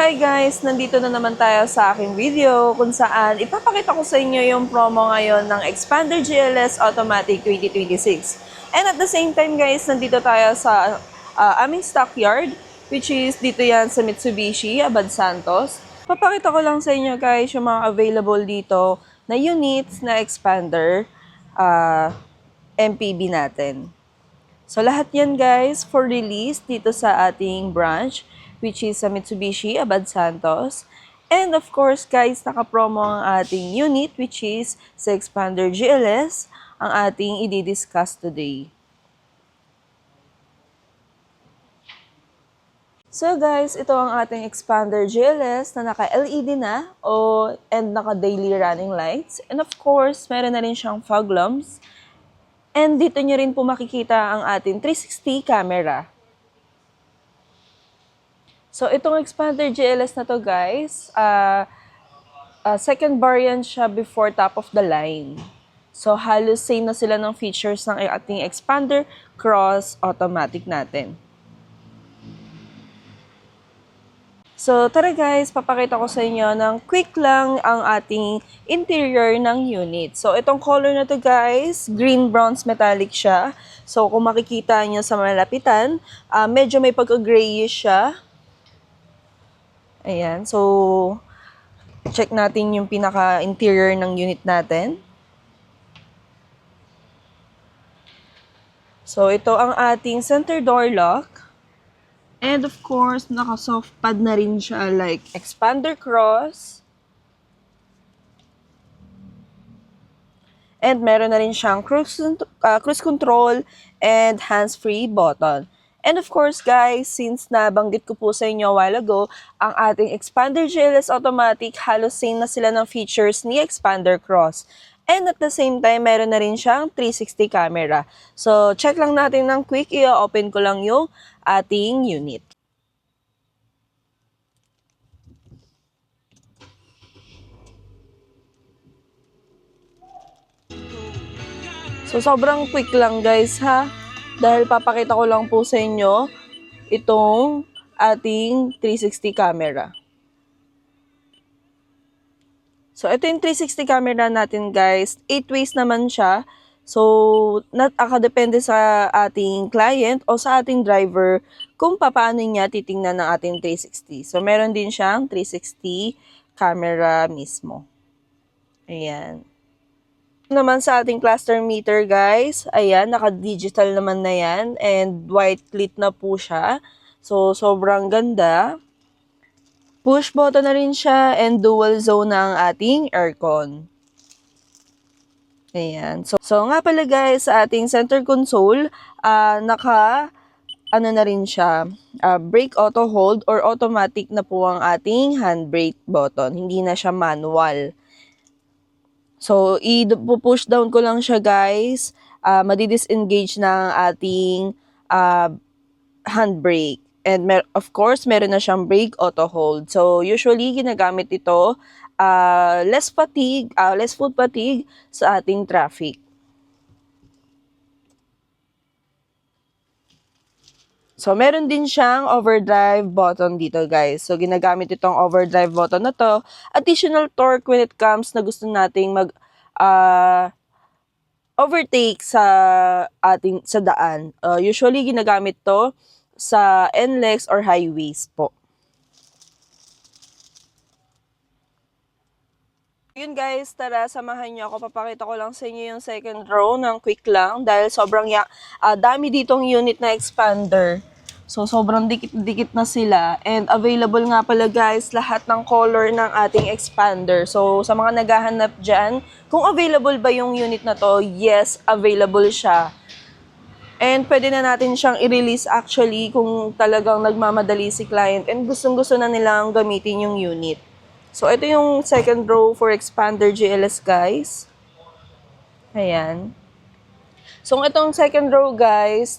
Hi guys! Nandito na naman tayo sa aking video kung saan ipapakita ko sa inyo yung promo ngayon ng Xpander GLS Automatic 2026. And at the same time guys, nandito tayo sa aming stockyard, which is dito yan sa Mitsubishi, Abad Santos. Papakita ko lang sa inyo guys yung mga available dito na units na Xpander MPB natin. So lahat yan guys for release dito sa ating branch, which is sa Mitsubishi Abad Santos. And of course guys, naka-promo ang ating unit, which is sa Xpander GLS, ang ating i-discuss today. So guys, ito ang ating Xpander GLS na naka-LED na and naka-daily running lights. And of course, meron na rin siyang fog lamps. And dito nyo rin po makikita ang ating 360 camera. So, itong Xpander GLS na to guys, second variant siya before top of the line. So, halos same na sila ng features ng ating Xpander Cross Automatic natin. So, tara guys, papakita ko sa inyo ng quick lang ang ating interior ng unit. So, itong color na to guys, green bronze metallic siya. So, kung makikita nyo sa malapitan, medyo may pagka-grayish siya. Ayan, so, check natin yung pinaka-interior ng unit natin. So, ito ang ating center door lock. And of course, naka-soft pad na rin siya like Xpander Cross. And meron na rin siyang cruise control and hands-free button. And of course guys, since nabanggit ko po sa inyo a while ago, ang ating Xpander GLS Automatic, halos same na sila ng features ni Xpander Cross. And at the same time, meron na rin siyang 360 camera. So, check lang natin ng quick. I-open ko lang yung ating unit. So, sobrang quick lang guys ha. Dahil papakita ko lang po sa inyo itong ating 360 camera. So, ito yung 360 camera natin guys. 8 ways naman siya. So, nakadepende sa ating client o sa ating driver kung paano niya titingnan ng ating 360. So, meron din siyang 360 camera mismo. Ayan. Naman sa ating cluster meter guys, ayan, naka-digital naman na yan and white lit na po siya. So, sobrang ganda. Push button na rin siya and dual zone na ang ating aircon. Ayan. So nga pala guys, sa ating center console, ano na rin siya, brake auto hold or automatic na po ang ating handbrake button. Hindi na siya manual. So, i-push down ko lang siya guys, madi-disengage na ang ating handbrake. And of course, meron na siyang brake auto hold. So, usually, ginagamit ito less foot fatigue sa ating traffic. So, meron din siyang overdrive button dito, guys. So, ginagamit itong overdrive button na to. Additional torque when it comes na gusto nating overtake sa daan. Usually, ginagamit to sa NLEX or highways po. Yun guys, tara samahan niyo ako. Papakita ko lang sa inyo yung second row ng quick lang dahil sobrang dami ditong unit na Xpander. So sobrang dikit-dikit na sila and available nga pala guys lahat ng color ng ating Xpander. So sa mga naghahanap dyan, kung available ba yung unit na to, yes, available siya. And pwede na natin siyang i-release actually kung talagang nagmamadali si client and gustong-gusto na nilang gamitin yung unit. So, ito yung second row for Xpander GLS, guys. Ayan. So, itong second row, guys,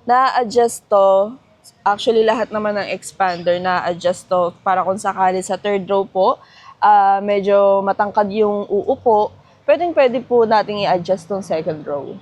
na-adjust to. Actually, lahat naman ng Xpander na-adjust to para kung sakali sa third row po, medyo matangkad yung uupo, pwede po nating i-adjust tong second row.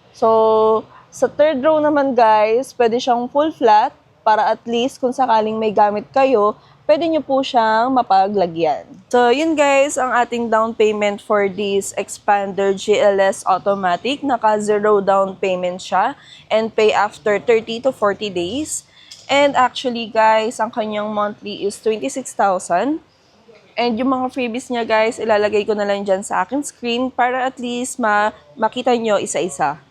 So, sa third row naman guys, pwede siyang full flat para at least kung sakaling may gamit kayo, pwede nyo po siyang mapaglagyan. So, yun guys, ang ating down payment for this Expander GLS Automatic. Naka-0 down payment siya and pay after 30 to 40 days. And actually guys, ang kanyang monthly is 26,000. And yung mga freebies niya guys, ilalagay ko na lang dyan sa aking screen para at least makita nyo isa-isa.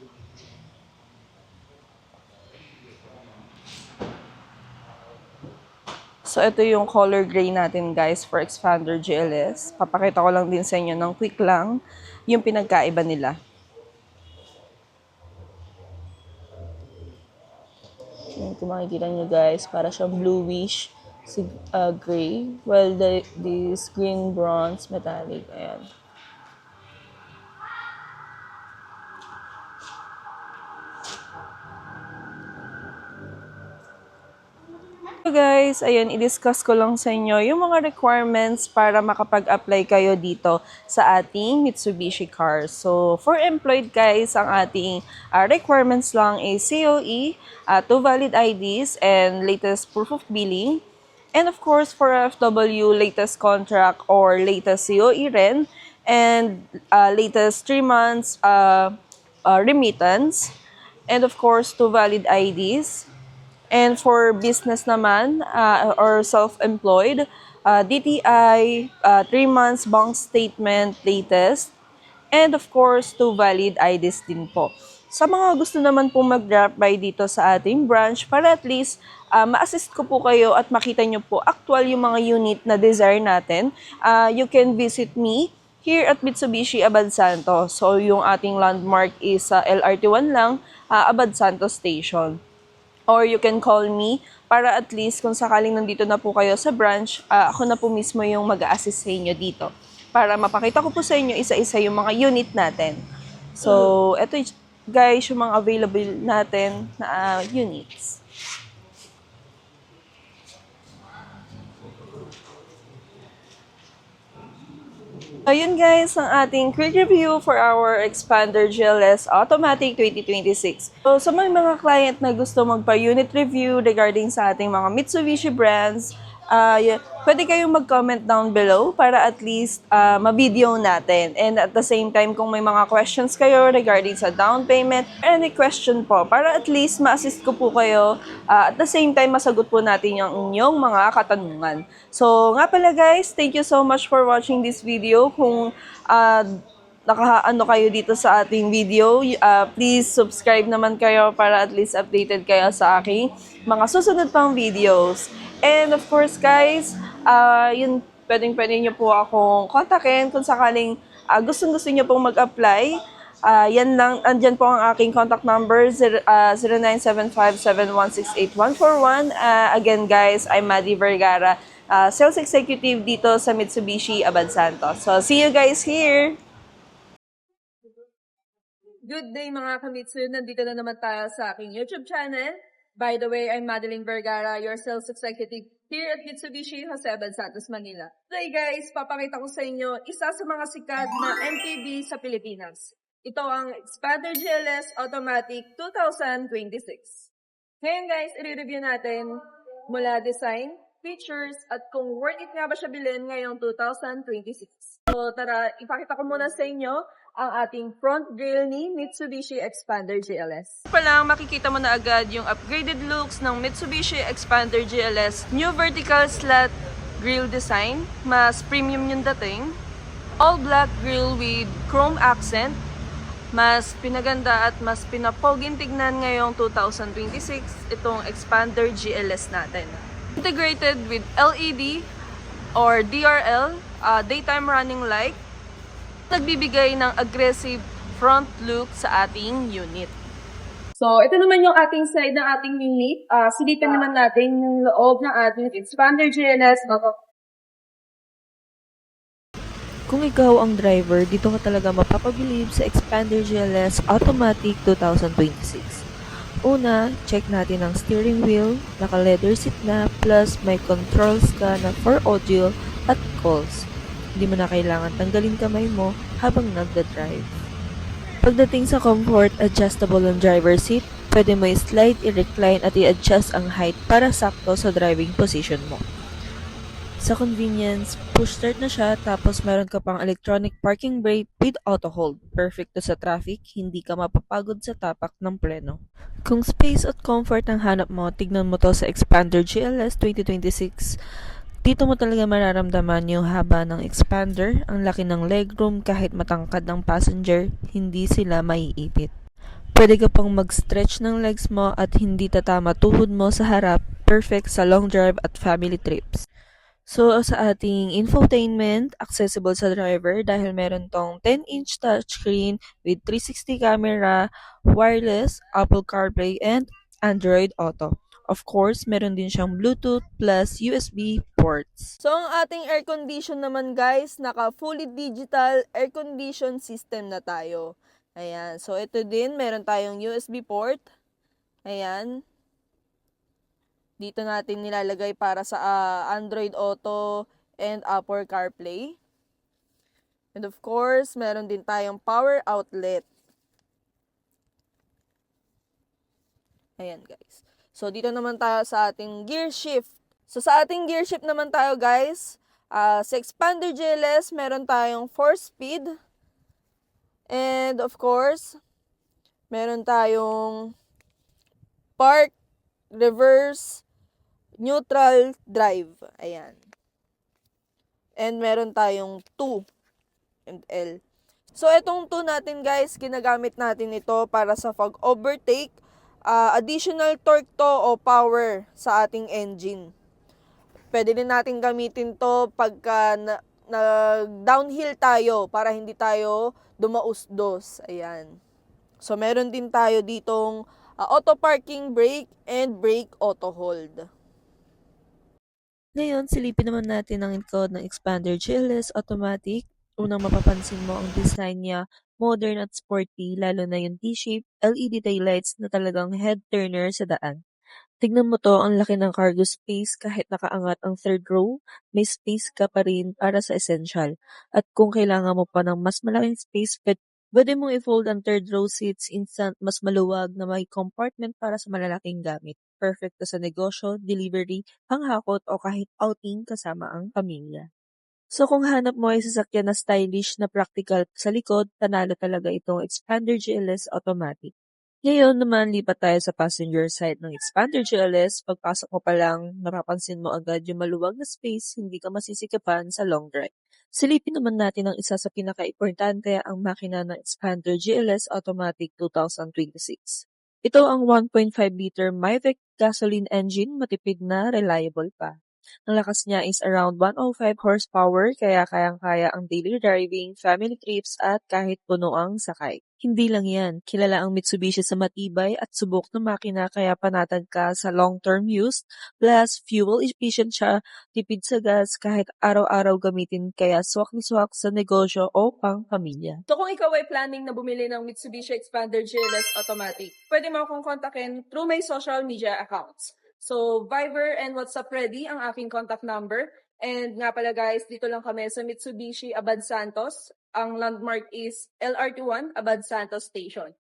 So, ito yung color gray natin guys for Expander GLS. Papakita ko lang din sa inyo ng quick lang yung pinagkaiba nila. Kung makikita nyo guys, para siyang bluish gray. Well, this green bronze metallic. Ayan. So guys, ayan, i-discuss ko lang sa inyo yung mga requirements para makapag-apply kayo dito sa ating Mitsubishi cars. So, for employed guys, ang ating requirements lang is COE, 2 valid IDs, and latest proof of billing. And of course, for FW, latest contract or latest COE rin, and latest 3 months remittance, and of course, 2 valid IDs. And for business naman, or self-employed, DTI, 3 months bank statement latest, and of course, 2 valid IDs din po. Sa mga gusto naman po mag-drop by dito sa ating branch, para at least ma-assist ko po kayo at makita nyo po actual yung mga unit na desire natin, you can visit me here at Mitsubishi Abad Santos. So, yung ating landmark is sa LRT1 lang, Abad Santos Station. Or you can call me para at least kung sakaling nandito na po kayo sa branch, ako na po mismo yung mag-a-assist sa inyo dito. Para mapakita ko po sa inyo isa-isa yung mga unit natin. So, eto guys, yung mga available natin na units. Ayun guys, ang ating quick review for our Expander GLS Automatic 2026. So, sa mga client na gusto magpa-unit review regarding sa ating mga Mitsubishi brands, pwede kayong mag-comment down below para at least ma-video natin. And at the same time, kung may mga questions kayo regarding sa down payment, any question po, para at least ma-assist ko po kayo. At the same time, masagot po natin yung inyong mga katanungan. So, nga pala guys, thank you so much for watching this video. Kung nakaano kayo dito sa ating video, please subscribe naman kayo para at least updated kayo sa aking mga susunod pang videos. And of course guys, yun, pwedeng-pwede nyo po akong kontakin kung sakaling gustong-gusto nyo pong mag-apply. Yan lang, andyan po ang aking contact number, 0975-7168141. Again guys, I'm Maddie Vergara, Sales Executive dito sa Mitsubishi Abad Santos. So, see you guys here! Good day mga kamitsu! Nandito na naman tayo sa aking YouTube channel. By the way, I'm Madeline Vergara, your sales executive here at Mitsubishi Jose Abad Santos, Manila. Today guys, papakita ko sa inyo isa sa mga sikat na MPV sa Pilipinas. Ito ang Expander GLS Automatic 2026. Ngayon guys, i-review natin mula design, features, at kung worth it nga ba siya bilhin ngayong 2026. So tara, ipakita ko muna sa inyo ang ating front grille ni Mitsubishi Expander GLS. Pa lang, makikita mo na agad yung upgraded looks ng Mitsubishi Expander GLS. New vertical slat grille design, mas premium yung dating. All black grille with chrome accent, mas pinaganda at mas pinapoging tignan ngayong 2026 itong Expander GLS natin. Integrated with LED or DRL, daytime running light, nagbibigay ng aggressive front look sa ating unit. So, ito naman yung ating side ng ating unit. Silipin naman natin yung loob ng ating Expander GLS. Kung ikaw ang driver, dito ka talaga mapapabilib sa Expander GLS Automatic 2026. Una, check natin ang steering wheel, naka-leather seat na, plus may controls ka na for audio at calls. Hindi mo na kailangan tanggalin kamay mo habang nagda-drive. Pagdating sa comfort, adjustable ang driver seat, pwede mo i-slide, i-recline at i-adjust ang height para sakto sa driving position mo. Sa convenience, push start na siya tapos meron ka pang electronic parking brake with auto hold. Perfect to sa traffic, hindi ka mapapagod sa tapak ng pleno. Kung space at comfort ang hanap mo, tignan mo to sa Expander GLS 2026. Dito mo talaga mararamdaman yung haba ng expander, ang laki ng legroom kahit matangkad ng passenger, hindi sila maiipit. Pwede ka pang mag-stretch ng legs mo at hindi tatama tuhod mo sa harap, perfect sa long drive at family trips. So, sa ating infotainment, accessible sa driver dahil meron tong 10-inch touchscreen with 360 camera, wireless, Apple CarPlay, and Android Auto. Of course, meron din siyang Bluetooth plus USB ports. So, ang ating air condition naman guys, naka fully digital air condition system na tayo. Ayan. So, ito din, meron tayong USB port. Ayan. Dito natin nilalagay para sa Android Auto and Apple CarPlay. And of course, meron din tayong power outlet. Ayan guys. So, dito naman tayo sa ating gear shift. So, sa ating gear shift naman tayo guys, sa Expander GLS, meron tayong 4-speed. And of course, meron tayong park, reverse, neutral, drive. Ayan. And meron tayong 2 and L. So, itong 2 natin guys, ginagamit natin ito para sa pag-overtake, additional torque to o power sa ating engine. Pwede din natin gamitin to pagka nag-downhill tayo para hindi tayo dumausdos. Ayan. So, meron din tayo ditong auto parking brake and brake auto hold. Ngayon, silipin naman natin ang encode ng Expander GLS Automatic. Unang mapapansin mo ang design niya, modern at sporty, lalo na yung T-shape LED taillights na talagang head turner sa daan. Tignan mo to, ang laki ng cargo space kahit nakaangat ang third row, may space ka pa rin para sa essential. At kung kailangan mo pa ng mas malaking space, pwede mong i-fold ang third row seats instant mas maluwag na may compartment para sa malalaking gamit. Perfect to sa negosyo, delivery, panghakot o kahit outing kasama ang pamilya. So kung hanap mo ay sasakyan na stylish na practical sa likod, panalo talaga itong Expander GLS Automatic. Ngayon naman, lipat tayo sa passenger side ng Expander GLS. Pagpasok mo pa lang, mapapansin mo agad yung maluwag na space, hindi ka masisikapan sa long drive. Silipin naman natin ang isa sa pinaka-importante, ang makina ng Expander GLS Automatic 2026. Ito ang 1.5-liter Mivec gasoline engine, matipid na, reliable pa. Ang lakas niya is around 105 horsepower, kaya kayang-kaya ang daily driving, family trips at kahit puno ang sakay. Hindi lang yan, kilala ang Mitsubishi sa matibay at subok na makina kaya panatag ka sa long-term use, plus fuel efficient siya, tipid sa gas kahit araw-araw gamitin kaya swak na swak sa negosyo o pang pamilya. So kung ikaw ay planning na bumili ng Mitsubishi Expander GLS Automatic, pwede mo akong kontakin through my social media accounts. So Viber and WhatsApp ready ang aking contact number. And nga pala guys, dito lang kami sa Mitsubishi Abad Santos. Ang landmark is LRT1 Abad Santos Station.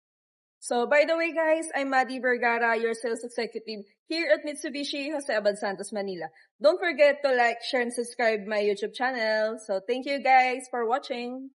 So by the way guys, I'm Maddie Vergara, your sales executive here at Mitsubishi Jose Abad Santos, Manila. Don't forget to like, share, and subscribe my YouTube channel. So thank you guys for watching.